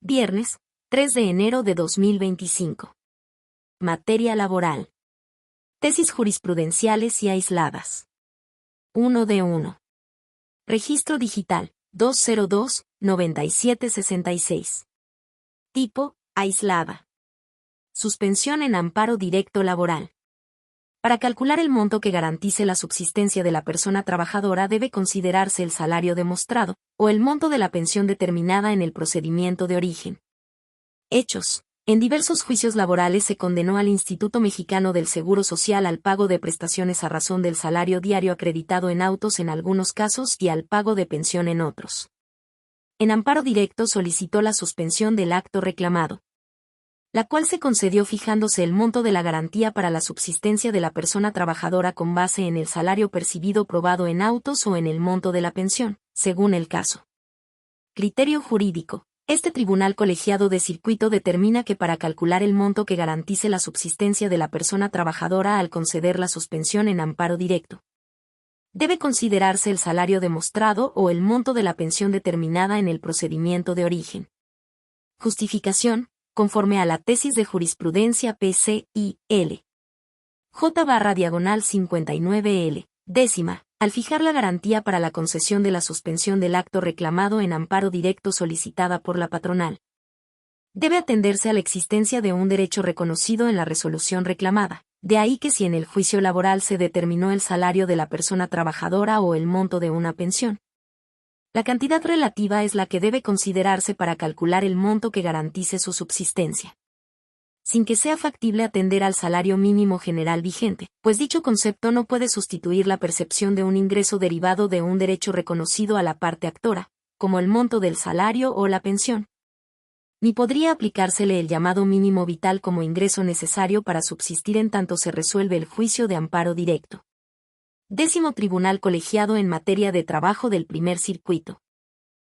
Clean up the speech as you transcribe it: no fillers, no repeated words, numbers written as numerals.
Viernes, 3 de enero de 2025. Materia laboral. Tesis jurisprudenciales y aisladas. 1 de 1. Registro digital, 202-9766. Tipo, aislada. Suspensión en amparo directo laboral. Para calcular el monto que garantice la subsistencia de la persona trabajadora debe considerarse el salario demostrado, o el monto de la pensión determinada en el procedimiento de origen. Hechos. En diversos juicios laborales se condenó al Instituto Mexicano del Seguro Social al pago de prestaciones a razón del salario diario acreditado en autos en algunos casos y al pago de pensión en otros. En amparo directo solicitó la suspensión del acto reclamado, la cual se concedió fijándose el monto de la garantía para la subsistencia de la persona trabajadora con base en el salario percibido probado en autos o en el monto de la pensión, según el caso. Criterio jurídico. Este tribunal colegiado de circuito determina que para calcular el monto que garantice la subsistencia de la persona trabajadora al conceder la suspensión en amparo directo, debe considerarse el salario demostrado o el monto de la pensión determinada en el procedimiento de origen. Justificación. Conforme a la tesis de jurisprudencia P.C.I.L. J/59L, décima, al fijar la garantía para la concesión de la suspensión del acto reclamado en amparo directo solicitada por la patronal, debe atenderse a la existencia de un derecho reconocido en la resolución reclamada, de ahí que si en el juicio laboral se determinó el salario de la persona trabajadora o el monto de una pensión, la cantidad relativa es la que debe considerarse para calcular el monto que garantice su subsistencia, sin que sea factible atender al salario mínimo general vigente, pues dicho concepto no puede sustituir la percepción de un ingreso derivado de un derecho reconocido a la parte actora, como el monto del salario o la pensión, ni podría aplicársele el llamado mínimo vital como ingreso necesario para subsistir en tanto se resuelve el juicio de amparo directo. 10º Tribunal Colegiado en materia de trabajo del Primer Circuito.